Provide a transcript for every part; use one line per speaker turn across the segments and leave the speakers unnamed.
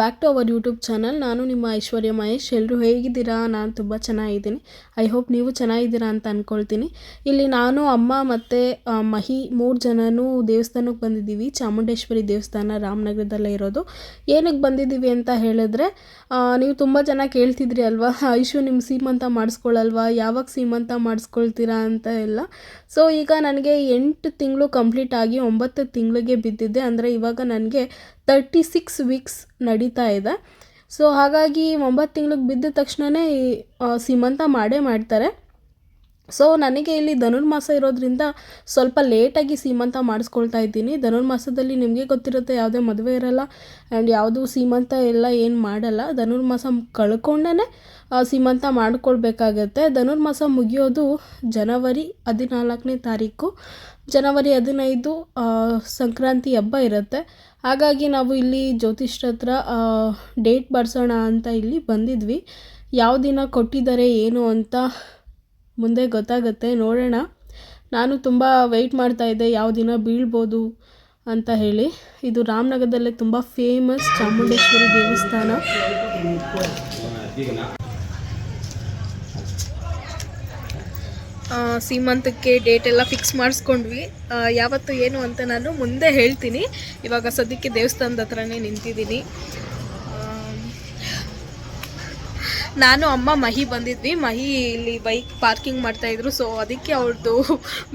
Back to our YouTube channel. ನಾನು ನಿಮ್ಮ ಐಶ್ವರ್ಯ ಮಹೇಶ್. ಎಲ್ಲರೂ ಹೇಗಿದ್ದೀರಾ? ನಾನು ತುಂಬ ಚೆನ್ನಾಗಿದ್ದೀನಿ. ಐ ಹೋಪ್ ನೀವು ಚೆನ್ನಾಗಿದ್ದೀರಾ ಅಂತ ಅಂದ್ಕೊಳ್ತೀನಿ. ಇಲ್ಲಿ ನಾನು, ಅಮ್ಮ ಮತ್ತು ಮಹಿ 3 ಜನನೂ ದೇವಸ್ಥಾನಕ್ಕೆ ಬಂದಿದ್ದೀವಿ. ಚಾಮುಂಡೇಶ್ವರಿ ದೇವಸ್ಥಾನ ರಾಮನಗರದಲ್ಲೇ ಇರೋದು. ಏನಕ್ಕೆ ಬಂದಿದ್ದೀವಿ ಅಂತ ಹೇಳಿದ್ರೆ, ನೀವು ತುಂಬ ಜನ ಕೇಳ್ತಿದ್ರಿ ಅಲ್ವಾ, ಐಶು ನಿಮ್ಮ ಸೀಮಂತ ಮಾಡಿಸ್ಕೊಳ್ಳಲ್ವಾ, ಯಾವಾಗ ಸೀಮಂತ ಮಾಡಿಸ್ಕೊಳ್ತೀರಾ ಅಂತ ಎಲ್ಲ. ಸೊ ಈಗ ನನಗೆ 8 ತಿಂಗಳು ಕಂಪ್ಲೀಟ್ ಆಗಿ 9 ತಿಂಗಳಿಗೆ ಬಿದ್ದಿದ್ದೆ. ಅಂದರೆ ಇವಾಗ ನನಗೆ 36 ವೀಕ್ಸ್ ನಡೀತಾ ಇದೆ. ಸೊ ಹಾಗಾಗಿ 9 ತಿಂಗಳಿಗೆ ಬಿದ್ದ ತಕ್ಷಣವೇ ಸೀಮಂತ ಮಾಡೇ ಮಾಡ್ತಾರೆ. ಸೊ ನನಗೆ ಇಲ್ಲಿ ಧನುರ್ಮಾಸ ಇರೋದ್ರಿಂದ ಸ್ವಲ್ಪ ಲೇಟಾಗಿ ಸೀಮಂತ ಮಾಡಿಸ್ಕೊಳ್ತಾ ಇದ್ದೀನಿ. ಧನುರ್ಮಾಸದಲ್ಲಿ ನಿಮಗೆ ಗೊತ್ತಿರುತ್ತೆ, ಯಾವುದೇ ಮದುವೆ ಇರೋಲ್ಲ ಆ್ಯಂಡ್ ಯಾವುದು ಸೀಮಂತ ಎಲ್ಲ ಏನು ಮಾಡಲ್ಲ. ಧನುರ್ಮಾಸ ಕಳ್ಕೊಂಡೇ ಸೀಮಂತ ಮಾಡ್ಕೊಳ್ಬೇಕಾಗತ್ತೆ. ಧನುರ್ಮಾಸ ಮುಗಿಯೋದು ಜನವರಿ 14ನೇ ತಾರೀಕು. ಜನವರಿ 15 ಸಂಕ್ರಾಂತಿ ಹಬ್ಬ ಇರುತ್ತೆ. ಹಾಗಾಗಿ ನಾವು ಇಲ್ಲಿ ಜ್ಯೋತಿಷ್ರ ಹತ್ರ ಡೇಟ್ ಬರ್ಸೋಣ ಅಂತ ಇಲ್ಲಿ ಬಂದಿದ್ವಿ. ಯಾವ ದಿನ ಕೊಟ್ಟಿದ್ದಾರೆ ಏನು ಅಂತ ಮುಂದೆ ಗೊತ್ತಾಗುತ್ತೆ, ನೋಡೋಣ. ನಾನು ತುಂಬ ವೆಯ್ಟ್ ಮಾಡ್ತಾಯಿದ್ದೆ ಯಾವ ದಿನ ಬೀಳ್ಬೋದು ಅಂತ ಹೇಳಿ. ಇದು ರಾಮನಗರದಲ್ಲೇ ತುಂಬ ಫೇಮಸ್ ಚಾಮುಂಡೇಶ್ವರಿ ದೇವಸ್ಥಾನ. ಸೀಮಂತಕ್ಕೆ ಡೇಟ್ ಎಲ್ಲ ಫಿಕ್ಸ್ ಮಾಡಿಸ್ಕೊಂಡ್ವಿ. ಯಾವತ್ತು ಏನು ಅಂತ ನಾನು ಮುಂದೆ ಹೇಳ್ತೀನಿ. ಇವಾಗ ಸದ್ಯಕ್ಕೆ ದೇವಸ್ಥಾನದ ಹತ್ರನೇ ನಿಂತಿದ್ದೀನಿ. ನಾನು, ಅಮ್ಮ, ಮಹಿ ಬಂದಿದ್ವಿ. ಮಹಿ ಇಲ್ಲಿ ಬೈಕ್ ಪಾರ್ಕಿಂಗ್ ಮಾಡ್ತಾಯಿದ್ರು. ಸೊ ಅದಕ್ಕೆ ಅವ್ರದ್ದು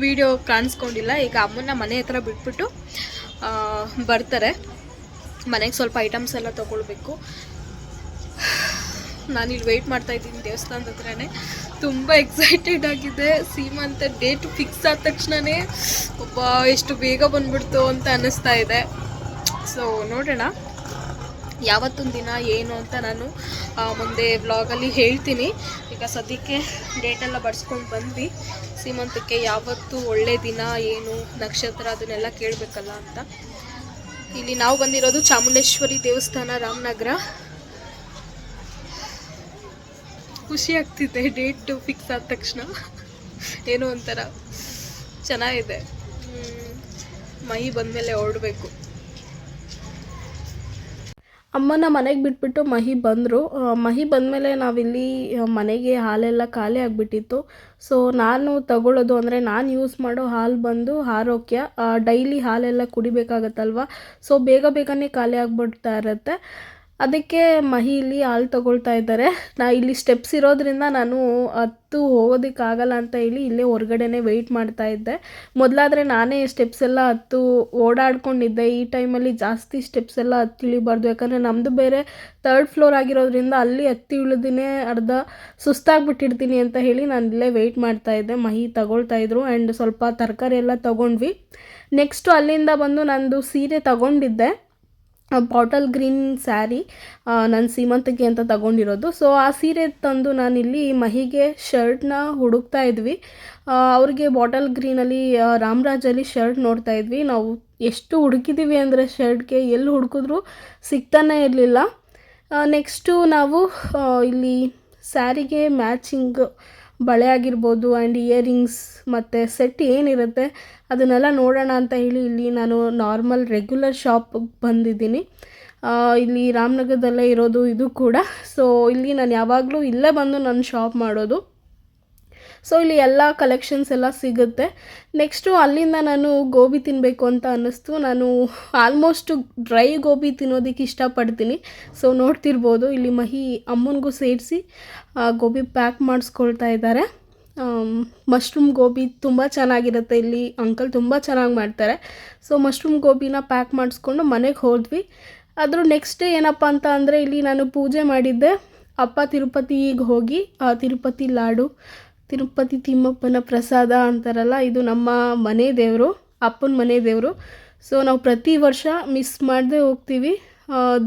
ವಿಡಿಯೋ ಕಾಣಿಸ್ಕೊಂಡಿಲ್ಲ. ಈಗ ಅಮ್ಮನ ಮನೆ ಹತ್ರ ಬಿಟ್ಬಿಟ್ಟು ಬರ್ತಾರೆ. ಮನೆಗೆ ಸ್ವಲ್ಪ ಐಟಮ್ಸ್ ಎಲ್ಲ ತೊಗೊಳ್ಬೇಕು. ನಾನಿಲ್ಲಿ ವೆಯ್ಟ್ ಮಾಡ್ತಾಯಿದ್ದೀನಿ ದೇವಸ್ಥಾನದ ಹತ್ರನೇ. ತುಂಬ ಎಕ್ಸೈಟೆಡ್ ಆಗಿದೆ. ಸೀಮಂತ ಡೇಟ್ ಫಿಕ್ಸ್ ಆದ ತಕ್ಷಣವೇ ಒಬ್ಬ ಎಷ್ಟು ಬೇಗ ಬಂದ್ಬಿಡ್ತು ಅಂತ ಅನ್ನಿಸ್ತಾ ಇದೆ. ಸೊ ನೋಡೋಣ ಯಾವತ್ತೊಂದು ದಿನ ಏನು ಅಂತ ನಾನು ಮುಂದೆ ವ್ಲಾಗಲ್ಲಿ ಹೇಳ್ತೀನಿ. ಈಗ ಸದ್ಯಕ್ಕೆ ಡೇಟೆಲ್ಲ ಬಡ್ಸ್ಕೊಂಡು ಬಂದ್ವಿ. ಸೀಮಂತಕ್ಕೆ ಯಾವತ್ತು ಒಳ್ಳೆ ದಿನ, ಏನು ನಕ್ಷತ್ರ ಅದನ್ನೆಲ್ಲ ಕೇಳಬೇಕಲ್ಲ ಅಂತ. ಇಲ್ಲಿ ನಾವು ಬಂದಿರೋದು ಚಾಮುಂಡೇಶ್ವರಿ ದೇವಸ್ಥಾನ ರಾಮನಗರ. ಖುಷಿ ಆಗ್ತಿದೆ ಡೇಟ್ ಫಿಕ್ಸ್ ಆದ ತಕ್ಷಣ. ಏನೋ ಒಂಥರ ಚೆನ್ನಾಗಿದೆ. ಮಹಿ ಬಂದಮೇಲೆ ಹೊರಡಬೇಕು. ಅಮ್ಮನ ಮನೆಗೆ ಬಿಟ್ಬಿಟ್ಟು ಮಹಿ ಬಂದರು. ಮಹಿ ಬಂದಮೇಲೆ ನಾವಿಲ್ಲಿ ಮನೆಗೆ ಹಾಲೆಲ್ಲ ಖಾಲಿ ಆಗಿಬಿಟ್ಟಿತ್ತು. ಸೊ ನಾನು ತಗೊಳ್ಳೋದು ಅಂದರೆ ನಾನು ಯೂಸ್ ಮಾಡೋ ಹಾಲು ಬಂದು ಆರೋಗ್ಯ. ಡೈಲಿ ಹಾಲೆಲ್ಲ ಕುಡಿಬೇಕಾಗತ್ತಲ್ವ. ಸೊ ಬೇಗನೆ ಖಾಲಿ ಆಗಿಬಿಡ್ತಾ ಇರುತ್ತೆ. ಅದಕ್ಕೆ ಮಹಿ ಇಲ್ಲಿ ಹಾಲು ತಗೊಳ್ತಾ ಇದ್ದಾರೆ. ಇಲ್ಲಿ ಸ್ಟೆಪ್ಸ್ ಇರೋದ್ರಿಂದ ನಾನು ಹತ್ತು ಹೋಗೋದಕ್ಕಾಗಲ್ಲ ಅಂತ ಹೇಳಿ ಇಲ್ಲೇ ಹೊರಗಡೆನೇ ವೆಯ್ಟ್ ಮಾಡ್ತಾ ಇದ್ದೆ. ಮೊದಲಾದರೆ ನಾನೇ ಸ್ಟೆಪ್ಸ್ ಎಲ್ಲ ಹತ್ತು ಓಡಾಡ್ಕೊಂಡಿದ್ದೆ. ಈ ಟೈಮಲ್ಲಿ ಜಾಸ್ತಿ ಸ್ಟೆಪ್ಸ್ ಎಲ್ಲ ಹತ್ತಿ ಇಳಿಬಾರ್ದು, ಯಾಕಂದರೆ ನಮ್ಮದು ಬೇರೆ 3rd ಫ್ಲೋರ್ ಆಗಿರೋದ್ರಿಂದ ಅಲ್ಲಿ ಹತ್ತಿ ಇಳಿದಿನೇ ಅರ್ಧ ಸುಸ್ತಾಗ್ಬಿಟ್ಟಿರ್ತೀನಿ ಅಂತ ಹೇಳಿ ನಾನು ಇಲ್ಲೇ ವೆಯ್ಟ್ ಮಾಡ್ತಾ ಇದ್ದೆ. ಮಹಿ ತಗೊಳ್ತಾ ಇದ್ರು ಆ್ಯಂಡ್ ಸ್ವಲ್ಪ ತರಕಾರಿ ಎಲ್ಲ ತೊಗೊಂಡ್ವಿ. ನೆಕ್ಸ್ಟು ಅಲ್ಲಿಂದ ಬಂದು ನಂದು ಸೀರೆ ತಗೊಂಡಿದ್ದೆ, ಬಾಟಲ್ ಗ್ರೀನ್ ಸ್ಯಾರಿ, ನನ್ನ ಸೀಮಂತಕ್ಕೆ ಅಂತ ತಗೊಂಡಿರೋದು. ಸೊ ಆ ಸೀರೆ ತಂದು ನಾನಿಲ್ಲಿ ಮಹಿಗೆ ಶರ್ಟ್ನ ಹುಡುಕ್ತಾ ಇದ್ವಿ. ಅವ್ರಿಗೆ ಬಾಟಲ್ ಗ್ರೀನಲ್ಲಿ ರಾಮರಾಜಲ್ಲಿ ಶರ್ಟ್ ನೋಡ್ತಾ ಇದ್ವಿ. ನಾವು ಎಷ್ಟು ಹುಡುಕಿದ್ದೀವಿ ಅಂದರೆ ಶರ್ಟ್ಗೆ ಎಲ್ಲಿ ಹುಡುಕಿದ್ರೂ ಸಿಗ್ತಾನೆ ಇರಲಿಲ್ಲ. ನೆಕ್ಸ್ಟು ನಾವು ಇಲ್ಲಿ ಸ್ಯಾರಿಗೆ ಮ್ಯಾಚಿಂಗ್ ಬಳೆ ಆಗಿರ್ಬೋದು ಆ್ಯಂಡ್ ಇಯರಿಂಗ್ಸ್ ಮತ್ತು ಸೆಟ್ ಏನಿರುತ್ತೆ ಅದನ್ನೆಲ್ಲ ನೋಡೋಣ ಅಂತ ಹೇಳಿ ಇಲ್ಲಿ ನಾನು ನಾರ್ಮಲ್ ರೆಗ್ಯುಲರ್ ಶಾಪಿಗೆ ಬಂದಿದ್ದೀನಿ. ಇಲ್ಲಿ ರಾಮನಗರದಲ್ಲೇ ಇರೋದು ಇದು ಕೂಡ. ಸೊ ಇಲ್ಲಿ ನಾನು ಯಾವಾಗಲೂ ಇಲ್ಲೇ ಬಂದು ನಾನು ಶಾಪ್ ಮಾಡೋದು. ಸೊ ಇಲ್ಲಿ ಎಲ್ಲ ಕಲೆಕ್ಷನ್ಸ್ ಎಲ್ಲ ಸಿಗುತ್ತೆ. ನೆಕ್ಸ್ಟು ಅಲ್ಲಿಂದ ನಾನು ಗೋಬಿ ತಿನ್ನಬೇಕು ಅಂತ ಅನ್ನಿಸ್ತು. ನಾನು ಆಲ್ಮೋಸ್ಟು ಡ್ರೈ ಗೋಬಿ ತಿನ್ನೋದಕ್ಕೆ ಇಷ್ಟಪಡ್ತೀನಿ. ಸೊ ನೋಡ್ತಿರ್ಬೋದು ಇಲ್ಲಿ ಮಹಿ ಅಮ್ಮನಿಗೂ ಸೇರಿಸಿ ಗೋಬಿ ಪ್ಯಾಕ್ ಮಾಡಿಸ್ಕೊಳ್ತಾ ಇದ್ದಾರೆ. ಮಶ್ರೂಮ್ ಗೋಬಿ ತುಂಬ ಚೆನ್ನಾಗಿರುತ್ತೆ. ಇಲ್ಲಿ ಅಂಕಲ್ ತುಂಬ ಚೆನ್ನಾಗಿ ಮಾಡ್ತಾರೆ. ಸೊ ಮಶ್ರೂಮ್ ಗೋಬಿನ ಪ್ಯಾಕ್ ಮಾಡಿಸ್ಕೊಂಡು ಮನೆಗೆ ಹೋದ್ವಿ. ಅದ್ರ ನೆಕ್ಸ್ಟ್ ಡೇ ಏನಪ್ಪ ಅಂತ ಅಂದರೆ ಇಲ್ಲಿ ನಾನು ಪೂಜೆ ಮಾಡಿದ್ದೆ. ಅಪ್ಪ ತಿರುಪತಿಗೆ ಹೋಗಿ ತಿರುಪತಿ ಲಾಡು, ತಿರುಪತಿ ತಿಮ್ಮಪ್ಪನ ಪ್ರಸಾದ ಅಂತಾರಲ್ಲ, ಇದು ನಮ್ಮ ಮನೆ ದೇವರು, ಅಪ್ಪನ ಮನೆ ದೇವರು. ಸೊ ನಾವು ಪ್ರತಿ ವರ್ಷ ಮಿಸ್ ಮಾಡದೆ ಹೋಗ್ತೀವಿ.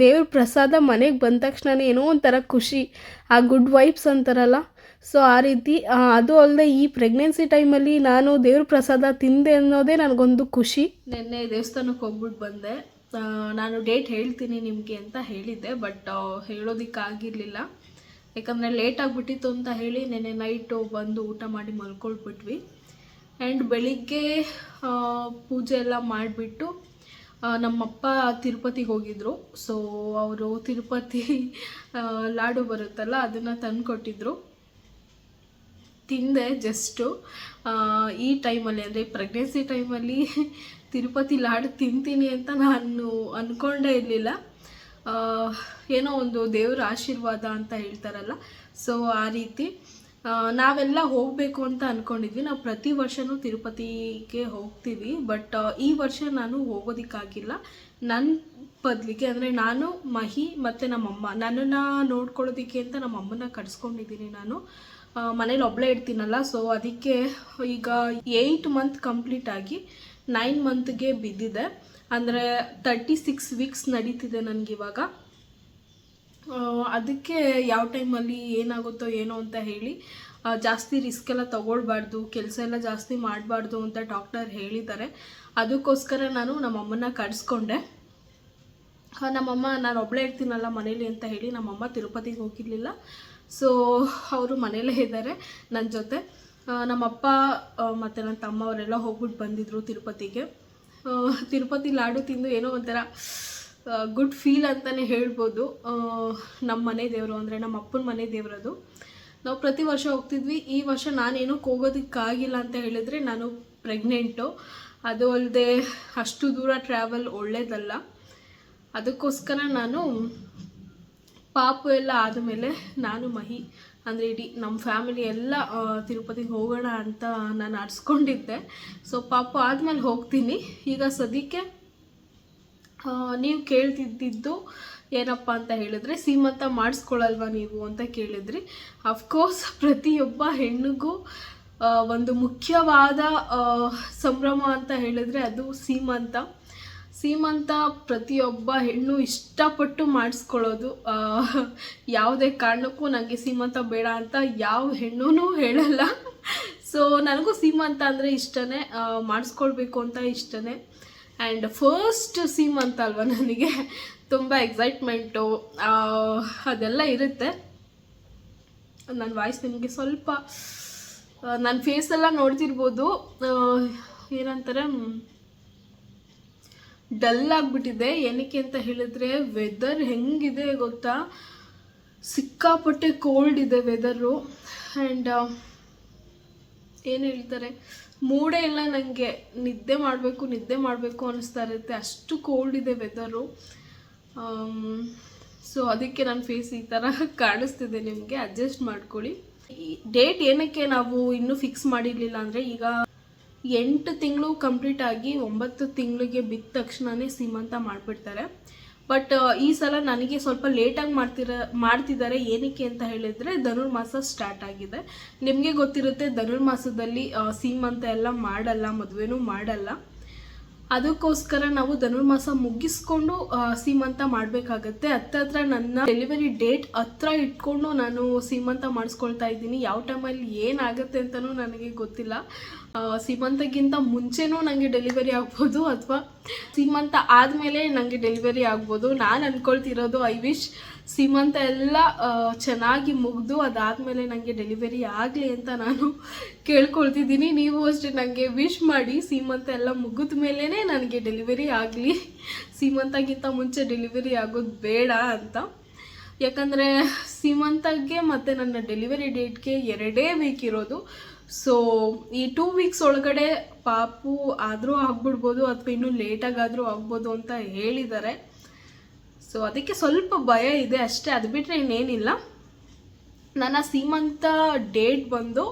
ದೇವ್ರ ಪ್ರಸಾದ ಮನೆಗೆ ಬಂದ ತಕ್ಷಣ ಏನೋ ಒಂಥರ ಖುಷಿ, ಆ ಗುಡ್ ವೈಬ್ಸ್ ಅಂತಾರಲ್ಲ, ಸೊ ಆ ರೀತಿ. ಅದು ಅಲ್ಲದೆ ಈ ಪ್ರೆಗ್ನೆನ್ಸಿ ಟೈಮಲ್ಲಿ ನಾನು ದೇವ್ರ ಪ್ರಸಾದ ತಿಂದೆ ಅನ್ನೋದೇ ನನಗೊಂದು ಖುಷಿ. ನಿನ್ನೆ ದೇವಸ್ಥಾನಕ್ಕೆ ಹೋಗ್ಬಿಟ್ಟು ಬಂದೆ. ನಾನು ಡೇಟ್ ಹೇಳ್ತೀನಿ ನಿಮಗೆ ಅಂತ ಹೇಳಿದ್ದೆ, ಬಟ್ ಹೇಳೋದಕ್ಕಾಗಿರಲಿಲ್ಲ, ಯಾಕಂದರೆ ಲೇಟ್ ಆಗಿಬಿಟ್ಟಿತ್ತು ಅಂತ ಹೇಳಿ ನೆನ್ನೆ ನೈಟು ಬಂದು ಊಟ ಮಾಡಿ ಮಲ್ಕೊಳ್ಬಿಟ್ವಿ. ಆ್ಯಂಡ್ ಬೆಳಿಗ್ಗೆ ಪೂಜೆ ಎಲ್ಲ ಮಾಡಿಬಿಟ್ಟು ನಮ್ಮಪ್ಪ ತಿರುಪತಿಗೆ ಹೋಗಿದ್ರು. ಸೊ ಅವರು ತಿರುಪತಿ ಲಾಡು ಬರುತ್ತಲ್ಲ ಅದನ್ನು ತಂದು ಕೊಟ್ಟಿದ್ರು. ತಿಂದೆ ಜಸ್ಟು. ಈ ಟೈಮಲ್ಲಿ ಅಂದರೆ ಪ್ರೆಗ್ನೆನ್ಸಿ ಟೈಮಲ್ಲಿ ತಿರುಪತಿ ಲಾಡು ತಿಂತೀನಿ ಅಂತ ನಾನು ಅಂದ್ಕೊಂಡೇ ಇರಲಿಲ್ಲ. ಏನೋ ಒಂದು ದೇವರ ಆಶೀರ್ವಾದ ಅಂತ ಹೇಳ್ತಾರಲ್ಲ, ಸೊ ಆ ರೀತಿ ನಾವೆಲ್ಲ ಹೋಗಬೇಕು ಅಂತ ಅಂದ್ಕೊಂಡಿದ್ವಿ. ನಾವು ಪ್ರತಿ ವರ್ಷವೂ ತಿರುಪತಿಗೆ ಹೋಗ್ತೀವಿ, ಬಟ್ ಈ ವರ್ಷ ನಾನು ಹೋಗೋದಕ್ಕಾಗಿಲ್ಲ. ನನ್ನ ಬದಲಿಗೆ ಅಂದರೆ ನಾನು, ಮಹಿ ಮತ್ತು ನಮ್ಮಮ್ಮ, ನನ್ನನ್ನು ನೋಡ್ಕೊಳ್ಳೋದಕ್ಕೆ ಅಂತ ನಮ್ಮಮ್ಮನ ಕಟ್ಸ್ಕೊಂಡಿದ್ದೀನಿ. ನಾನು ಮನೇಲಿ ಒಬ್ಬಳೇ ಇರ್ತೀನಲ್ಲ, ಸೊ ಅದಕ್ಕೆ ಈಗ 8 ಮಂತ್ ಕಂಪ್ಲೀಟ್ ಆಗಿ 9 ಮಂತ್ಗೆ ಬಿದ್ದಿದೆ. ಅಂದರೆ 36 ವೀಕ್ಸ್ ನಡೀತಿದೆ ನನಗಿವಾಗ. ಅದಕ್ಕೆ ಯಾವ ಟೈಮಲ್ಲಿ ಏನಾಗುತ್ತೋ ಏನೋ ಅಂತ ಹೇಳಿ ಜಾಸ್ತಿ ರಿಸ್ಕ್ ಎಲ್ಲ ತೊಗೊಳ್ಬಾರ್ದು, ಕೆಲಸ ಎಲ್ಲ ಜಾಸ್ತಿ ಮಾಡಬಾರ್ದು ಅಂತ ಡಾಕ್ಟರ್ ಹೇಳಿದ್ದಾರೆ. ಅದಕ್ಕೋಸ್ಕರ ನಾನು ನಮ್ಮಮ್ಮನ ಕರೆಸ್ಕೊಂಡೆ. ನಮ್ಮಮ್ಮ ನಾನು ಒಬ್ಬಳೇ ಇರ್ತೀನಲ್ಲ ಮನೇಲಿ ಅಂತ ಹೇಳಿ ನಮ್ಮಮ್ಮ ತಿರುಪತಿಗೆ ಹೋಗಿರಲಿಲ್ಲ. ಸೊ ಅವರು ಮನೇಲೇ ಇದ್ದಾರೆ ನನ್ನ ಜೊತೆ. ನಮ್ಮಪ್ಪ ಮತ್ತು ನನ್ನ ತಮ್ಮ ಅವರೆಲ್ಲ ಹೋಗ್ಬಿಟ್ಟು ಬಂದಿದ್ದರು ತಿರುಪತಿಗೆ. ತಿರುಪತಿ ಲಾಡು ತಿಂದು ಏನೋ ಒಂಥರ ಗುಡ್ ಫೀಲ್ ಅಂತಲೇ ಹೇಳ್ಬೋದು. ನಮ್ಮ ಮನೆ ದೇವರು ಅಂದರೆ ನಮ್ಮ ಅಪ್ಪನ ಮನೆ ದೇವರದು. ನಾವು ಪ್ರತಿ ವರ್ಷ ಹೋಗ್ತಿದ್ವಿ. ಈ ವರ್ಷ ನಾನೇನಕ್ಕೆ ಹೋಗೋದಕ್ಕಾಗಿಲ್ಲ ಅಂತ ಹೇಳಿದರೆ ನಾನು ಪ್ರೆಗ್ನೆಂಟು. ಅದು ಅಲ್ಲದೆ ಅಷ್ಟು ದೂರ ಟ್ರಾವೆಲ್ ಒಳ್ಳೆಯದಲ್ಲ. ಅದಕ್ಕೋಸ್ಕರ ನಾನು ಪಾಪು ಎಲ್ಲ ಆದಮೇಲೆ ನಾನು, ಮಹಿ ಅಂದರೆ ಇಡೀ ನಮ್ಮ ಫ್ಯಾಮಿಲಿ ಎಲ್ಲ ತಿರುಪತಿಗೆ ಹೋಗೋಣ ಅಂತ ನಾನು ಆರಿಸ್ಕೊಂಡಿದ್ದೆ. ಸೊ ಪಾಪು ಆದಮೇಲೆ ಹೋಗ್ತೀನಿ. ಈಗ ಸದ್ಯಕ್ಕೆ ನೀವು ಕೇಳ್ತಿದ್ದಿದ್ದು ಏನಪ್ಪ ಅಂತ ಹೇಳಿದ್ರೆ, ಸೀಮಂತ ಮಾಡಿಸ್ಕೊಳ್ಳಲ್ವ ನೀವು ಅಂತ ಕೇಳಿದ್ರಿ. ಅಫ್ಕೋರ್ಸ್ ಪ್ರತಿಯೊಬ್ಬ ಹೆಣ್ಣಿಗೂ ಒಂದು ಮುಖ್ಯವಾದ ಸಂಭ್ರಮ ಅಂತ ಹೇಳಿದ್ರೆ ಅದು ಸೀಮಂತ. ಸೀಮಂತ ಪ್ರತಿಯೊಬ್ಬ ಹೆಣ್ಣು ಇಷ್ಟಪಟ್ಟು ಮಾಡಿಸ್ಕೊಳ್ಳೋದು. ಯಾವುದೇ ಕಾರಣಕ್ಕೂ ನನಗೆ ಸೀಮಂತ ಬೇಡ ಅಂತ ಯಾವ ಹೆಣ್ಣೂ ಹೇಳಲ್ಲ. ಸೊ ನನಗೂ ಸೀಮಂತ ಅಂದರೆ ಇಷ್ಟನೇ, ಮಾಡಿಸ್ಕೊಳ್ಬೇಕು ಅಂತ ಇಷ್ಟನೇ. ಆ್ಯಂಡ್ ಫಸ್ಟ್ ಸೀಮಂತ ಅಲ್ವ, ನನಗೆ ತುಂಬ ಎಕ್ಸೈಟ್ಮೆಂಟು ಅದೆಲ್ಲ ಇರುತ್ತೆ. ನನ್ನ ವಾಯ್ಸ್ ನಿಮಗೆ ಸ್ವಲ್ಪ ನನ್ನ ಫೇಸೆಲ್ಲ ನೋಡ್ತಿರ್ಬೋದು, ಏನಂತಾರೆ ಡಲ್ ಆಗಿಬಿಟ್ಟಿದೆ. ಏನಕ್ಕೆ ಅಂತ ಹೇಳಿದ್ರೆ ವೆದರ್ ಹೆಂಗಿದೆ ಗೊತ್ತಾ, ಸಿಕ್ಕಾಪಟ್ಟೆ ಕೋಲ್ಡ್ ಇದೆ ವೆದರು. ಆ್ಯಂಡ್ ಏನು ಹೇಳ್ತಾರೆ, ಮೂಡೇ ಇಲ್ಲ, ನನಗೆ ನಿದ್ದೆ ಮಾಡಬೇಕು ಅನ್ನಿಸ್ತಾ ಇರುತ್ತೆ, ಅಷ್ಟು ಕೋಲ್ಡ್ ಇದೆ ವೆದರು. ಸೊ ಅದಕ್ಕೆ ನನ್ನ ಫೇಸ್ ಈ ಥರ ಕಾಣಿಸ್ತಿದೆ, ನಿಮಗೆ ಅಡ್ಜಸ್ಟ್ ಮಾಡ್ಕೊಳ್ಳಿ. ಈ ಡೇಟ್ ಏನಕ್ಕೆ ನಾವು ಇನ್ನೂ ಫಿಕ್ಸ್ ಮಾಡಿರಲಿಲ್ಲ ಅಂದರೆ, ಈಗ 8 ತಿಂಗಳು ಕಂಪ್ಲೀಟ್ ಆಗಿ 9 ತಿಂಗಳಿಗೆ ಬಿದ್ದ ತಕ್ಷಣವೇ ಸೀಮಂತ ಮಾಡಿಬಿಡ್ತಾರೆ. ಬಟ್ ಈ ಸಲ ನನಗೆ ಸ್ವಲ್ಪ ಲೇಟಾಗಿ ಮಾಡ್ತಿದ್ದಾರೆ. ಏನಕ್ಕೆ ಅಂತ ಹೇಳಿದರೆ ಧನುರ್ಮಾಸ ಸ್ಟಾರ್ಟ್ ಆಗಿದೆ. ನಿಮಗೆ ಗೊತ್ತಿರುತ್ತೆ, ಧನುರ್ಮಾಸದಲ್ಲಿ ಸೀಮಂತ ಎಲ್ಲ ಮಾಡಲ್ಲ, ಮದುವೆನೂ ಮಾಡಲ್ಲ. ಅದಕ್ಕೋಸ್ಕರ ನಾವು ಧನುರ್ಮಾಸ ಮುಗಿಸ್ಕೊಂಡು ಸೀಮಂತ ಮಾಡಬೇಕಾಗತ್ತೆ. ಹತ್ರ ನನ್ನ ಡೆಲಿವರಿ ಡೇಟ್ ಹತ್ರ ಇಟ್ಕೊಂಡು ನಾನು ಸೀಮಂತ ಮಾಡಿಸ್ಕೊಳ್ತಾ ಇದ್ದೀನಿ. ಯಾವ ಟೈಮಲ್ಲಿ ಏನಾಗುತ್ತೆ ಅಂತಲೂ ನನಗೆ ಗೊತ್ತಿಲ್ಲ. ಸೀಮಂತಕ್ಕಿಂತ ಮುಂಚೆನೂ ನನಗೆ ಡೆಲಿವರಿ ಆಗ್ಬೋದು, ಅಥವಾ ಸೀಮಂತ ಆದಮೇಲೆ ನನಗೆ ಡೆಲಿವರಿ ಆಗ್ಬೋದು. ನಾನು ಅಂದ್ಕೊಳ್ತಿರೋದು, ಐ ವಿಶ್ ಸೀಮಂತ ಎಲ್ಲ ಚೆನ್ನಾಗಿ ಮುಗಿದು ಅದಾದಮೇಲೆ ನನಗೆ ಡೆಲಿವರಿ ಆಗಲಿ ಅಂತ ನಾನು ಕೇಳ್ಕೊಳ್ತಿದ್ದೀನಿ. ನೀವು ಅಷ್ಟೇ ನನಗೆ ವಿಶ್ ಮಾಡಿ, ಸೀಮಂತ ಎಲ್ಲ ಮುಗಿದ ಮೇಲೇ ನನಗೆ ಡೆಲಿವರಿ ಆಗಲಿ, ಸೀಮಂತಕ್ಕಿಂತ ಮುಂಚೆ ಡೆಲಿವರಿ ಆಗೋದು ಬೇಡ ಅಂತ. ಯಾಕಂದರೆ ಸೀಮಂತಕ್ಕೆ ಮತ್ತು ನನ್ನ ಡೆಲಿವರಿ ಡೇಟ್ಗೆ 2 ವೀಕ್ ಇರೋದು. ಸೊ ಈ 2 ವೀಕ್ಸ್ ಒಳಗಡೆ ಪಾಪು ಆದರೂ ಆಗ್ಬಿಡ್ಬೋದು, ಅಥವಾ ಇನ್ನೂ ಲೇಟಾಗಾದರೂ ಆಗ್ಬೋದು ಅಂತ ಹೇಳಿದ್ದಾರೆ. ಸೊ ಅದಕ್ಕೆ ಸ್ವಲ್ಪ ಭಯ ಇದೆ ಅಷ್ಟೇ, ಅದು ಬಿಟ್ಟರೆ ಇನ್ನೇನಿಲ್ಲ. ನನ್ನ ಸೀಮಂತ ಡೇಟ್ ಬಂದು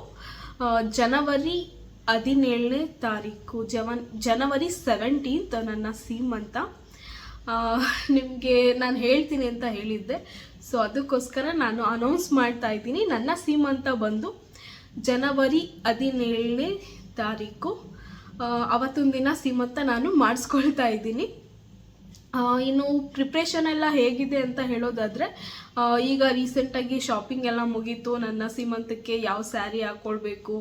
ಜನವರಿ 17ನೇ ತಾರೀಕು, ಜನವರಿ 17th ನನ್ನ ಸೀಮಂತ. ನಿಮಗೆ ನಾನು ಹೇಳ್ತೀನಿ ಅಂತ ಹೇಳಿದ್ದೆ. ಸೊ ಅದಕ್ಕೋಸ್ಕರ ನಾನು ಅನೌನ್ಸ್ ಮಾಡ್ತಾ ಇದ್ದೀನಿ, ನನ್ನ ಸೀಮಂತ ಬಂದು ಜನವರಿ 17ನೇ ತಾರೀಕು. ಅವತ್ತೊಂದು ದಿನ ಸೀಮಂತ ನಾನು ಮಾಡಿಸ್ಕೊಳ್ತಾ ಇದ್ದೀನಿ. ಇನ್ನು ಪ್ರಿಪ್ರೇಷನ್ ಎಲ್ಲ ಹೇಗಿದೆ ಅಂತ ಹೇಳೋದಾದರೆ, ಈಗ ರೀಸೆಂಟಾಗಿ ಶಾಪಿಂಗ್ ಎಲ್ಲ ಮುಗೀತು. ನನ್ನ ಸೀಮಂತಕ್ಕೆ ಯಾವ ಸ್ಯಾರಿ ಹಾಕ್ಕೊಳ್ಬೇಕು,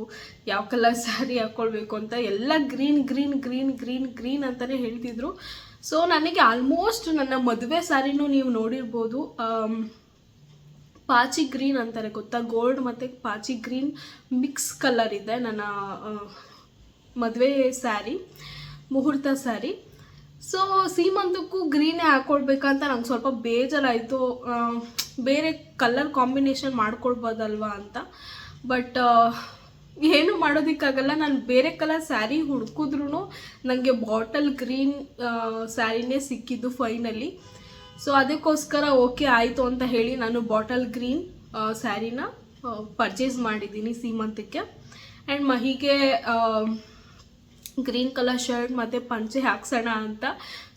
ಯಾವ ಕಲರ್ ಸ್ಯಾರಿ ಹಾಕ್ಕೊಳ್ಬೇಕು ಅಂತ ಎಲ್ಲ ಗ್ರೀನ್ ಅಂತಲೇ ಹೇಳ್ತಿದ್ರು. ಸೊ ನನಗೆ ಆಲ್ಮೋಸ್ಟ್ ನನ್ನ ಮದುವೆ ಸ್ಯಾರಿನೂ ನೀವು ನೋಡಿರ್ಬೋದು, ಪಾಚಿ ಗ್ರೀನ್ ಅಂತಾರೆ ಗೊತ್ತಾ, ಗೋಲ್ಡ್ ಮತ್ತು ಪಾಚಿ ಗ್ರೀನ್ ಮಿಕ್ಸ್ ಕಲರ್ ಇದೆ ನನ್ನ ಮದುವೆ ಸ್ಯಾರಿ, ಮುಹೂರ್ತ ಸ್ಯಾರಿ. ಸೊ ಸೀಮಂತಕ್ಕೂ ಗ್ರೀನೇ ಹಾಕ್ಕೊಳ್ಬೇಕಂತ ನಂಗೆ ಸ್ವಲ್ಪ ಬೇಜಾರಾಯಿತು. ಬೇರೆ ಕಲರ್ ಕಾಂಬಿನೇಷನ್ ಮಾಡ್ಕೊಳ್ಬೋದಲ್ವಾ ಅಂತ. ಬಟ್ ಏನು ಮಾಡೋದಕ್ಕಾಗಲ್ಲ. ನಾನು ಬೇರೆ ಕಲರ್ ಸ್ಯಾರಿ ಹುಡುಕಿದ್ರೂ ನನಗೆ ಬಾಟಲ್ ಗ್ರೀನ್ ಸ್ಯಾರಿನೇ ಸಿಕ್ಕಿದ್ದು ಫೈನಲಿ. ಸೊ ಅದಕ್ಕೋಸ್ಕರ ಓಕೆ ಆಯಿತು ಅಂತ ಹೇಳಿ ನಾನು ಬಾಟಲ್ ಗ್ರೀನ್ ಸ್ಯಾರಿನ ಪರ್ಚೇಸ್ ಮಾಡಿದ್ದೀನಿ ಸೀಮಂತಕ್ಕೆ. ಆ್ಯಂಡ್ ಮಹಿಗೆ ಗ್ರೀನ್ ಕಲರ್ ಶರ್ಟ್ ಮತ್ತು ಪಂಚೆ ಹಾಕ್ಸೋಣ ಅಂತ.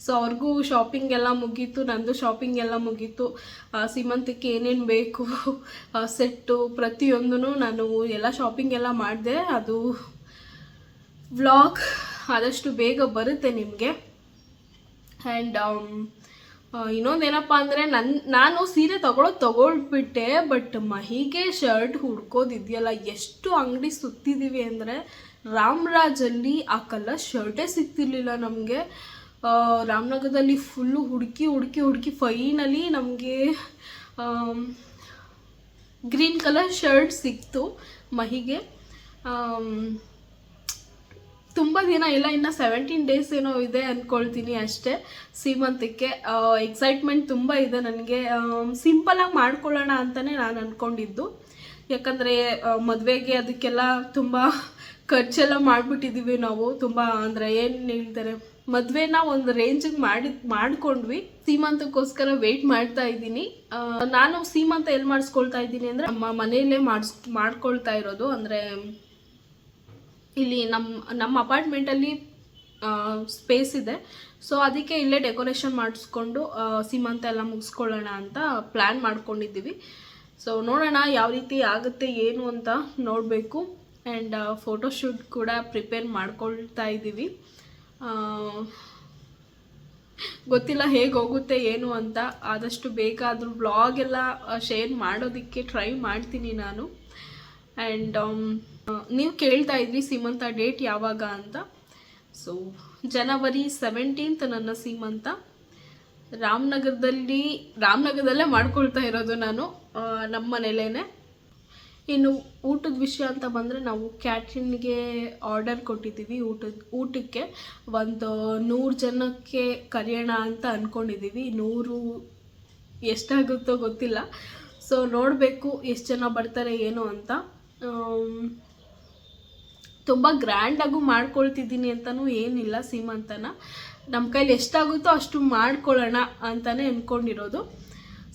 ಸೊ ಅವ್ರಿಗೂ ಶಾಪಿಂಗ್ ಎಲ್ಲ ಮುಗೀತು, ನಂದು ಶಾಪಿಂಗ್ ಎಲ್ಲ ಮುಗೀತು. ಸೀಮಂತಕ್ಕೆ ಏನೇನು ಬೇಕು ಸೆಟ್ಟು ಪ್ರತಿಯೊಂದೂ ನಾನು ಎಲ್ಲ ಶಾಪಿಂಗ್ ಎಲ್ಲ ಮಾಡಿದೆ. ಅದು ವ್ಲಾಗ್ ಆದಷ್ಟು ಬೇಗ ಬರುತ್ತೆ ನಿಮಗೆ. ಆ್ಯಂಡ್ ಇನ್ನೊಂದೇನಪ್ಪ ಅಂದರೆ ನಾನು ಸೀರೆ ತಗೊಳ್ಬಿಟ್ಟೆ. ಬಟ್ ಮಹಿಗೆ ಶರ್ಟ್ ಹುಡ್ಕೋದಿದೆಯಲ್ಲ, ಎಷ್ಟು ಅಂಗಡಿ ಸುತ್ತಿದ್ದೀವಿ ಅಂದರೆ ರಾಮರಾಜಲ್ಲಿ ಆ ಕಲರ್ ಶರ್ಟೇ ಸಿಗ್ತಿರ್ಲಿಲ್ಲ ನಮಗೆ. ರಾಮನಗರದಲ್ಲಿ ಫುಲ್ಲು ಹುಡುಕಿ ಫೈನಲಿ ನಮಗೆ ಗ್ರೀನ್ ಕಲರ್ ಶರ್ಟ್ ಸಿಕ್ತು ಮಹಿಗೆ. ತುಂಬ ದಿನ ಇಲ್ಲ, ಇನ್ನು 17 ಡೇಸ್ ಏನೋ ಇದೆ ಅಂದ್ಕೊಳ್ತೀನಿ ಅಷ್ಟೇ ಸೀಮಂತಕ್ಕೆ. ಎಕ್ಸೈಟ್ಮೆಂಟ್ ತುಂಬ ಇದೆ ನನಗೆ. ಸಿಂಪಲಾಗಿ ಮಾಡ್ಕೊಳ್ಳೋಣ ಅಂತಲೇ ನಾನು ಅಂದ್ಕೊಂಡಿದ್ದು. ಯಾಕಂದರೆ ಮದುವೆಗೆ ಅದಕ್ಕೆಲ್ಲ ತುಂಬ ಖರ್ಚೆಲ್ಲ ಮಾಡಿಬಿಟ್ಟಿದ್ದೀವಿ ನಾವು. ತುಂಬ ಅಂದರೆ ಏನು ಹೇಳ್ತಾರೆ, ಮದುವೆನ ಒಂದು ರೇಂಜಿಗೆ ಮಾಡಿಕೊಂಡ್ವಿ. ಸೀಮಂತಕ್ಕೋಸ್ಕರ ವೆಯ್ಟ್ ಮಾಡ್ತಾ ಇದ್ದೀನಿ. ನಾನು ಸೀಮಂತ ಎಲ್ಲಿ ಮಾಡಿಸ್ಕೊಳ್ತಾ ಇದ್ದೀನಿ ಅಂದರೆ ನಮ್ಮ ಮನೆಯಲ್ಲೇ ಮಾಡ್ಕೊಳ್ತಾ ಇರೋದು. ಅಂದರೆ ಇಲ್ಲಿ ನಮ್ಮ ಅಪಾರ್ಟ್ಮೆಂಟಲ್ಲಿ ಸ್ಪೇಸ್ ಇದೆ. ಸೊ ಅದಕ್ಕೆ ಇಲ್ಲೇ ಡೆಕೋರೇಷನ್ ಮಾಡಿಸ್ಕೊಂಡು ಸೀಮಂತ ಎಲ್ಲ ಮುಗಿಸ್ಕೊಳ್ಳೋಣ ಅಂತ ಪ್ಲ್ಯಾನ್ ಮಾಡ್ಕೊಂಡಿದ್ದೀವಿ. ಸೊ ನೋಡೋಣ ಯಾವ ರೀತಿ ಆಗುತ್ತೆ ಏನು ಅಂತ ನೋಡಬೇಕು. ಆ್ಯಂಡ್ ಫೋಟೋಶೂಟ್ ಕೂಡ ಪ್ರಿಪೇರ್ ಮಾಡ್ಕೊಳ್ತಾ ಇದ್ದೀವಿ. ಗೊತ್ತಿಲ್ಲ ಹೇಗೆ ಹೋಗುತ್ತೆ ಏನು ಅಂತ. ಆದಷ್ಟು ಬೇಗ ಅದ್ರ ವ್ಲಾಗೆಲ್ಲ ಶೇರ್ ಮಾಡೋದಕ್ಕೆ ಟ್ರೈ ಮಾಡ್ತೀನಿ ನಾನು. ಆ್ಯಂಡ್ ನೀವು ಕೇಳ್ತಾ ಇದ್ರಿ ಸೀಮಂತ ಡೇಟ್ ಯಾವಾಗ ಅಂತ. ಸೊ ಜನವರಿ 17 ನನ್ನ ಸೀಮಂತ. ರಾಮನಗರದಲ್ಲೇ ಮಾಡ್ಕೊಳ್ತಾ ಇರೋದು ನಾನು, ನಮ್ಮ ಮನೇಲೇ. ಇನ್ನು ಊಟದ ವಿಷಯ ಅಂತ ಬಂದರೆ ನಾವು ಕ್ಯಾಟ್ರಿನ್ಗೆ ಆರ್ಡರ್ ಕೊಟ್ಟಿದ್ದೀವಿ. ಊಟಕ್ಕೆ ಒಂದು 100 ಜನಕ್ಕೆ ಕರೆಯೋಣ ಅಂತ ಅಂದ್ಕೊಂಡಿದ್ದೀವಿ. 100 ಎಷ್ಟಾಗುತ್ತೋ ಗೊತ್ತಿಲ್ಲ. ಸೊ ನೋಡಬೇಕು ಎಷ್ಟು ಜನ ಬರ್ತಾರೆ ಏನು ಅಂತ. ತುಂಬ ಗ್ರ್ಯಾಂಡಾಗೂ ಮಾಡ್ಕೊಳ್ತಿದ್ದೀನಿ ಅಂತಲೂ ಏನಿಲ್ಲ ಸೀಮಂತನ. ನಮ್ಮ ಕೈಲಿ ಎಷ್ಟಾಗುತ್ತೋ ಅಷ್ಟು ಮಾಡ್ಕೊಳ್ಳೋಣ ಅಂತಲೇ ಅಂದ್ಕೊಂಡಿರೋದು.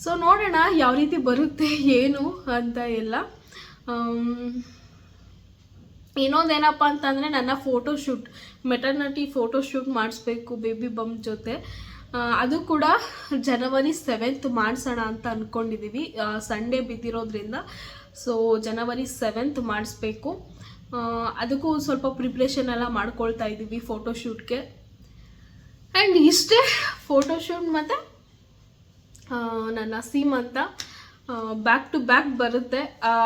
ಸೊ ನೋಡೋಣ ಯಾವ ರೀತಿ ಬರುತ್ತೆ ಏನು ಅಂತ ಎಲ್ಲ. ಇನ್ನೊಂದೇನಪ್ಪ ಅಂತಂದರೆ ನನ್ನ ಫೋಟೋಶೂಟ್, ಮೆಟರ್ನಿಟಿ ಫೋಟೋಶೂಟ್ ಮಾಡಿಸ್ಬೇಕು ಬೇಬಿ ಬಂಪ್ ಜೊತೆ. ಅದು ಕೂಡ ಜನವರಿ 7 ಮಾಡಿಸೋಣ ಅಂತ ಅಂದ್ಕೊಂಡಿದ್ದೀವಿ. ಸಂಡೇ ಬಿದ್ದಿರೋದ್ರಿಂದ ಸೊ ಜನವರಿ 7 ಮಾಡಿಸ್ಬೇಕು. ಅದಕ್ಕೂ ಸ್ವಲ್ಪ ಪ್ರಿಪ್ರೇಷನ್ ಎಲ್ಲ ಮಾಡ್ಕೊಳ್ತಾ ಇದ್ದೀವಿ ಫೋಟೋಶೂಟ್ಗೆ. ಆ್ಯಂಡ್ ಇಷ್ಟೇ ಫೋಟೋಶೂಟ್ ಮತ್ತು ನನ್ನ ಸೀಮಂತ ಬ್ಯಾಕ್ ಟು ಬ್ಯಾಕ್ ಬರುತ್ತೆ.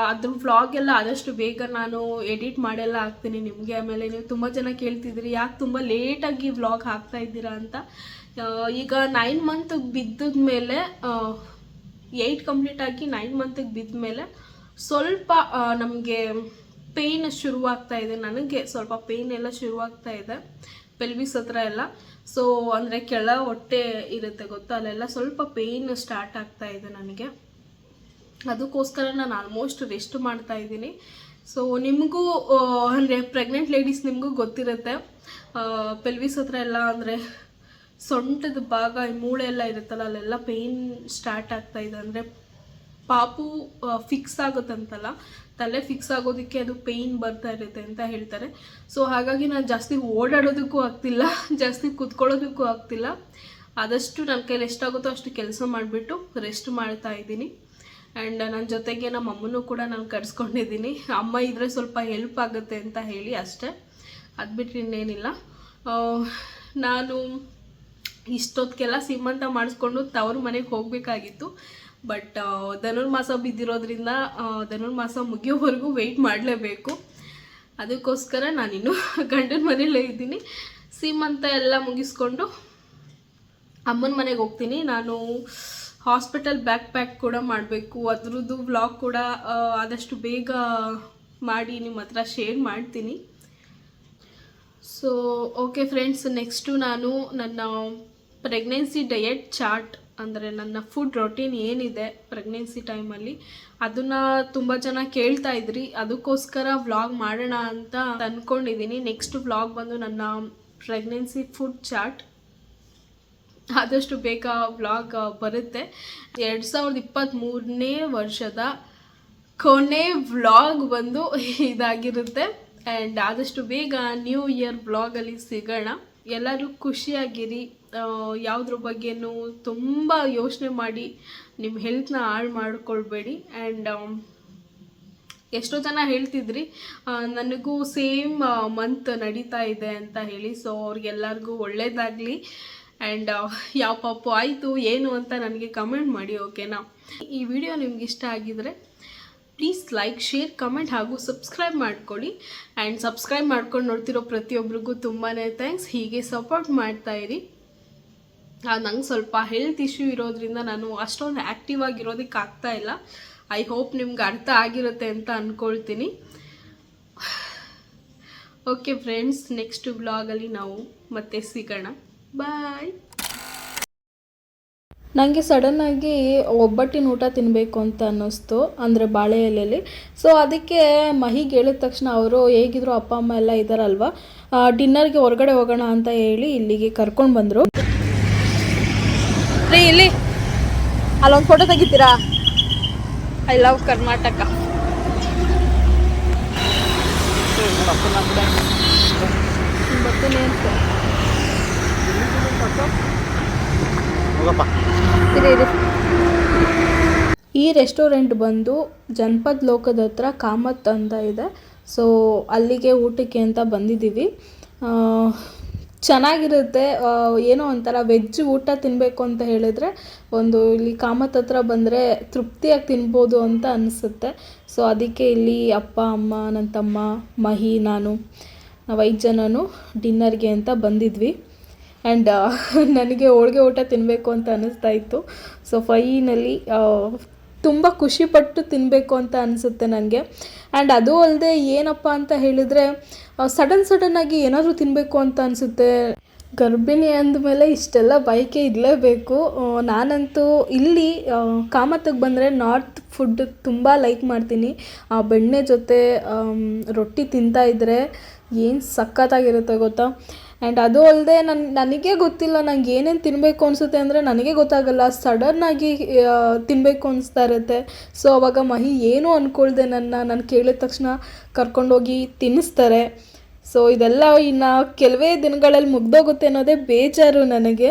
ಅದ್ರ ವ್ಲಾಗ್ ಎಲ್ಲ ಆದಷ್ಟು ಬೇಗ ನಾನು ಎಡಿಟ್ ಮಾಡೆಲ್ಲ ಹಾಕ್ತೀನಿ ನಿಮಗೆ. ಆಮೇಲೆ ನೀವು ತುಂಬ ಜನ ಕೇಳ್ತಿದ್ದೀರಿ ಯಾಕೆ ತುಂಬ ಲೇಟಾಗಿ ವ್ಲಾಗ್ ಹಾಕ್ತಾ ಇದ್ದೀರಾ ಅಂತ. ಈಗ 9 ಮಂತಿಗೆ ಬಿದ್ದ ಮೇಲೆ 8 ಕಂಪ್ಲೀಟ್ ಆಗಿ 9 ಮಂತಿಗೆ ಬಿದ್ದ ಮೇಲೆ ಸ್ವಲ್ಪ ನಮಗೆ ಪೇಯ್ನ್ ಶುರುವಾಗ್ತಾ ಇದೆ. ನನಗೆ ಸ್ವಲ್ಪ ಪೇಯ್ನ್ ಎಲ್ಲ ಶುರುವಾಗ್ತಾ ಇದೆ ಪೆಲ್ವಿಸ್ ಹತ್ರ ಎಲ್ಲ. ಸೊ ಅಂದರೆ ಕೆಳ ಹೊಟ್ಟೆ ಇರುತ್ತೆ ಗೊತ್ತಾ, ಅಲ್ಲೆಲ್ಲ ಸ್ವಲ್ಪ ಪೇಯ್ನ್ ಸ್ಟಾರ್ಟ್ ಆಗ್ತಾ ಇದೆ ನನಗೆ. ಅದಕ್ಕೋಸ್ಕರ ನಾನು ಆಲ್ಮೋಸ್ಟ್ ರೆಸ್ಟ್ ಮಾಡ್ತಾ ಇದ್ದೀನಿ. ಸೊ ನಿಮಗೂ ಅಂದರೆ ಪ್ರೆಗ್ನೆಂಟ್ ಲೇಡೀಸ್ ನಿಮಗೂ ಗೊತ್ತಿರುತ್ತೆ, ಪೆಲ್ವಿಸ್ ಹತ್ರ ಎಲ್ಲ ಅಂದರೆ ಸೊಂಟದ ಭಾಗ ಮೂಳೆ ಎಲ್ಲ ಇರುತ್ತಲ್ಲ ಅಲ್ಲೆಲ್ಲ ಪೇಯ್ನ್ ಸ್ಟಾರ್ಟ್ ಆಗ್ತಾ ಇದೆ. ಅಂದರೆ ಪಾಪು ಫಿಕ್ಸ್ ಆಗುತ್ತಂತಲ್ಲ, ತಲೆ ಫಿಕ್ಸ್ ಆಗೋದಕ್ಕೆ ಅದು ಪೇಯ್ನ್ ಬರ್ತಾ ಇರುತ್ತೆ ಅಂತ ಹೇಳ್ತಾರೆ. ಸೊ ಹಾಗಾಗಿ ನಾನು ಜಾಸ್ತಿ ಓಡಾಡೋದಕ್ಕೂ ಆಗ್ತಿಲ್ಲ, ಜಾಸ್ತಿ ಕೂತ್ಕೊಳ್ಳೋದಕ್ಕೂ ಆಗ್ತಿಲ್ಲ. ಆದಷ್ಟು ನನ್ನ ಕೈಲಿ ಎಷ್ಟಾಗುತ್ತೋ ಅಷ್ಟು ಕೆಲಸ ಮಾಡಿಬಿಟ್ಟು ರೆಸ್ಟ್ ಮಾಡ್ತಾ ಇದ್ದೀನಿ. ಆ್ಯಂಡ್ ನನ್ನ ಜೊತೆಗೆ ನಮ್ಮ ಅಮ್ಮನೂ ಕೂಡ ನಾನು ಕರೆಸ್ಕೊಂಡಿದ್ದೀನಿ. ಅಮ್ಮ ಇದ್ದರೆ ಸ್ವಲ್ಪ ಹೆಲ್ಪ್ ಆಗುತ್ತೆ ಅಂತ ಹೇಳಿ ಅಷ್ಟೇ, ಅದು ಬಿಟ್ಟರೆ ಇನ್ನೇನಿಲ್ಲ. ನಾನು ಇಷ್ಟೊತ್ತಿಗೆಲ್ಲ ಸೀಮಂತ ಮಾಡಿಸ್ಕೊಂಡು ತವ್ರ ಮನೆಗೆ ಹೋಗಬೇಕಾಗಿತ್ತು. ಬಟ್ ಧನುರ್ಮಾಸ ಬಿದ್ದಿರೋದ್ರಿಂದ ಧನುರ್ಮಾಸ ಮುಗಿಯೋವರೆಗೂ ವೆಯ್ಟ್ ಮಾಡಲೇಬೇಕು. ಅದಕ್ಕೋಸ್ಕರ ನಾನಿನ್ನು ಗಂಡನ ಮನೆಯಲ್ಲೇ ಇದ್ದೀನಿ. ಸೀಮಂತ ಎಲ್ಲ ಮುಗಿಸ್ಕೊಂಡು ಅಮ್ಮನ ಮನೆಗೆ ಹೋಗ್ತೀನಿ. ನಾನು ಹಾಸ್ಪಿಟಲ್ ಬ್ಯಾಕ್ ಪ್ಯಾಕ್ ಕೂಡ ಮಾಡಬೇಕು. ಅದ್ರದ್ದು ವ್ಲಾಗ್ ಕೂಡ ಆದಷ್ಟು ಬೇಗ ಮಾಡಿ ನಿಮ್ಮ ಹತ್ರ ಶೇರ್ ಮಾಡ್ತೀನಿ. ಸೊ ಓಕೆ ಫ್ರೆಂಡ್ಸ್, ನೆಕ್ಸ್ಟು ನಾನು ನನ್ನ ಪ್ರೆಗ್ನೆನ್ಸಿ ಡಯಟ್ ಚಾರ್ಟ್ ಅಂದರೆ ನನ್ನ ಫುಡ್ ರೊಟೀನ್ ಏನಿದೆ ಪ್ರೆಗ್ನೆನ್ಸಿ ಟೈಮಲ್ಲಿ ಅದನ್ನು ತುಂಬ ಜನ ಕೇಳ್ತಾ ಇದ್ರಿ. ಅದಕ್ಕೋಸ್ಕರ ವ್ಲಾಗ್ ಮಾಡೋಣ ಅಂತ ಅಂದ್ಕೊಂಡಿದ್ದೀನಿ. ನೆಕ್ಸ್ಟ್ ವ್ಲಾಗ್ ಬಂದು ನನ್ನ ಪ್ರೆಗ್ನೆನ್ಸಿ ಫುಡ್ ಚಾರ್ಟ್. ಆದಷ್ಟು ಬೇಗ ವ್ಲಾಗ್ ಬರುತ್ತೆ. 2023ನೇ ವರ್ಷದ ಕೊನೆ ವ್ಲಾಗ್ ಬಂದು ಇದಾಗಿರುತ್ತೆ. ಆ್ಯಂಡ್ ಆದಷ್ಟು ಬೇಗ ನ್ಯೂ ಇಯರ್ ವ್ಲಾಗಲ್ಲಿ ಸಿಗೋಣ. ಎಲ್ಲರೂ ಖುಷಿಯಾಗಿರಿ. ಯಾವುದ್ರ ಬಗ್ಗೆನೂ ತುಂಬ ಯೋಚನೆ ಮಾಡಿ ನಿಮ್ಮ ಹೆಲ್ತ್ನ ಹಾಳು ಮಾಡ್ಕೊಳ್ಬೇಡಿ. ಆ್ಯಂಡ್ ಎಷ್ಟೋ ಜನ ಹೇಳ್ತಿದ್ರಿ ನನಗೂ ಸೇಮ್ ಮಂತ್ ನಡೀತಾ ಇದೆ ಅಂತ ಹೇಳಿ. ಸೊ ಅವ್ರಿಗೆಲ್ಲರಿಗೂ ಒಳ್ಳೇದಾಗಲಿ. ಆ್ಯಂಡ್ ಯಾವ ಪಾಪು ಆಯಿತು ಏನು ಅಂತ ನನಗೆ ಕಮೆಂಟ್ ಮಾಡಿ, ಓಕೆನಾ? ಈ ವಿಡಿಯೋ ನಿಮ್ಗೆ ಇಷ್ಟ ಆಗಿದರೆ ಪ್ಲೀಸ್ ಲೈಕ್, ಶೇರ್, ಕಮೆಂಟ್ ಹಾಗೂ ಸಬ್ಸ್ಕ್ರೈಬ್ ಮಾಡ್ಕೊಳ್ಳಿ. ಆ್ಯಂಡ್ ಸಬ್ಸ್ಕ್ರೈಬ್ ಮಾಡ್ಕೊಂಡು ನೋಡ್ತಿರೋ ಪ್ರತಿಯೊಬ್ಬರಿಗೂ ತುಂಬಾ ಥ್ಯಾಂಕ್ಸ್. ಹೀಗೆ ಸಪೋರ್ಟ್ ಮಾಡ್ತಾಯಿರಿ. ನಂಗೆ ಸ್ವಲ್ಪ ಹೆಲ್ತ್ ಇಶ್ಯೂ ಇರೋದ್ರಿಂದ ನಾನು ಅಷ್ಟೊಂದು ಆ್ಯಕ್ಟಿವ್ ಆಗಿರೋದಕ್ಕೆ ಆಗ್ತಾಯಿಲ್ಲ. ಐ ಹೋಪ್ ನಿಮ್ಗೆ ಅರ್ಥ ಆಗಿರುತ್ತೆ ಅಂತ ಅಂದ್ಕೊಳ್ತೀನಿ. ಓಕೆ ಫ್ರೆಂಡ್ಸ್, ನೆಕ್ಸ್ಟ್ ವ್ಲಾಗಲ್ಲಿ ನಾವು ಮತ್ತೆ ಸಿಗೋಣ. ಬಾಯ್. ನನಗೆ ಸಡನ್ನಾಗಿ ಒಬ್ಬಟ್ಟಿನ ಊಟ ತಿನ್ನಬೇಕು ಅಂತ ಅನ್ನಿಸ್ತು, ಅಂದರೆ ಬಾಳೆ ಎಲೆಯಲ್ಲಿ. ಸೊ ಅದಕ್ಕೆ ಮಹಿಗೆ ಹೇಳಿದ ತಕ್ಷಣ ಅವರು ಹೇಗಿದ್ರು ಅಪ್ಪ ಅಮ್ಮ ಎಲ್ಲ ಇದ್ದಾರಲ್ವ, ಡಿನ್ನರ್ಗೆ ಹೊರಗಡೆ ಹೋಗೋಣ ಅಂತ ಹೇಳಿ ಇಲ್ಲಿಗೆ ಕರ್ಕೊಂಡು ಬಂದರು. ರೀ, ಇಲ್ಲಿ ಅಲ್ಲೊಂದು ಫೋಟೋ ತೆಗಿತೀರಾ? I love Karnataka. ಈ ರೆಸ್ಟೋರೆಂಟ್ ಬಂದು ಜನಪದ ಲೋಕದ ಹತ್ರ ಕಾಮತ್ ಅಂತ ಇದೆ. ಸೊ ಅಲ್ಲಿಗೆ ಊಟಕ್ಕೆ ಅಂತ ಬಂದಿದ್ದೀವಿ. ಚೆನ್ನಾಗಿರುತ್ತೆ. ಏನೋ ಒಂಥರ ವೆಜ್ ಊಟ ತಿನ್ನಬೇಕು ಅಂತ ಹೇಳಿದ್ರೆ ಒಂದು ಇಲ್ಲಿ ಕಾಮತ್ ಹತ್ರ ಬಂದರೆ ತೃಪ್ತಿಯಾಗಿ ತಿನ್ಬೋದು ಅಂತ ಅನಿಸುತ್ತೆ. ಸೊ ಅದಕ್ಕೆ ಇಲ್ಲಿ ಅಪ್ಪ ಅಮ್ಮ, ನನ್ನ ತಮ್ಮ, ಮಹಿ, ನಾವು 5 ಜನನು ಡಿನ್ನರ್ಗೆ ಅಂತ ಬಂದಿದ್ವಿ. ಆ್ಯಂಡ್ ನನಗೆ ಹೋಳಿಗೆ ಊಟ ತಿನ್ನಬೇಕು ಅಂತ ಅನ್ನಿಸ್ತಾ ಇತ್ತು. ಸೊ ಫೈನಲಿ ತುಂಬ ಖುಷಿಪಟ್ಟು ತಿನ್ನಬೇಕು ಅಂತ ಅನಿಸುತ್ತೆ ನನಗೆ. ಆ್ಯಂಡ್ ಅದು ಅಲ್ಲದೆ ಏನಪ್ಪ ಅಂತ ಹೇಳಿದರೆ ಸಡನ್ನಾಗಿ ಏನಾದರೂ ತಿನ್ನಬೇಕು ಅಂತ ಅನಿಸುತ್ತೆ. ಗರ್ಭಿಣಿ ಅಂದಮೇಲೆ ಇಷ್ಟೆಲ್ಲ ಬಯಕೆ ಇರಲೇಬೇಕು. ನಾನಂತೂ ಇಲ್ಲಿ ಕಾಮತ್ತಿಗೆ ಬಂದರೆ ನಾರ್ತ್ ಫುಡ್ ತುಂಬ ಲೈಕ್ ಮಾಡ್ತೀನಿ. ಆ ಬೆಣ್ಣೆ ಜೊತೆ ರೊಟ್ಟಿ ತಿಂತಾಯಿದ್ರೆ ಏನು ಸಖತ್ತಾಗಿರುತ್ತೆ ಗೊತ್ತಾ. ಆ್ಯಂಡ್ ಅದು ಅಲ್ಲದೆ ನನಗೆ ಗೊತ್ತಿಲ್ಲ, ನಂಗೆ ಏನೇನು ತಿನ್ನಬೇಕು ಅನಿಸುತ್ತೆ ಅಂದರೆ ನನಗೆ ಗೊತ್ತಾಗಲ್ಲ. ಸಡನ್ನಾಗಿ ತಿನ್ನಬೇಕು ಅನಿಸ್ತಾ ಇರುತ್ತೆ. ಸೊ ಅವಾಗ ಮಹಿ ಏನೂ ಅಂದ್ಕೊಳ್ದೆ ನಾನು ಕೇಳಿದ ತಕ್ಷಣ ಕರ್ಕೊಂಡೋಗಿ ತಿನ್ನಿಸ್ತಾರೆ. ಸೊ ಇದೆಲ್ಲ ಇನ್ನು ಕೆಲವೇ ದಿನಗಳಲ್ಲಿ ಮುಗ್ದೋಗುತ್ತೆ ಅನ್ನೋದೇ ಬೇಜಾರು ನನಗೆ.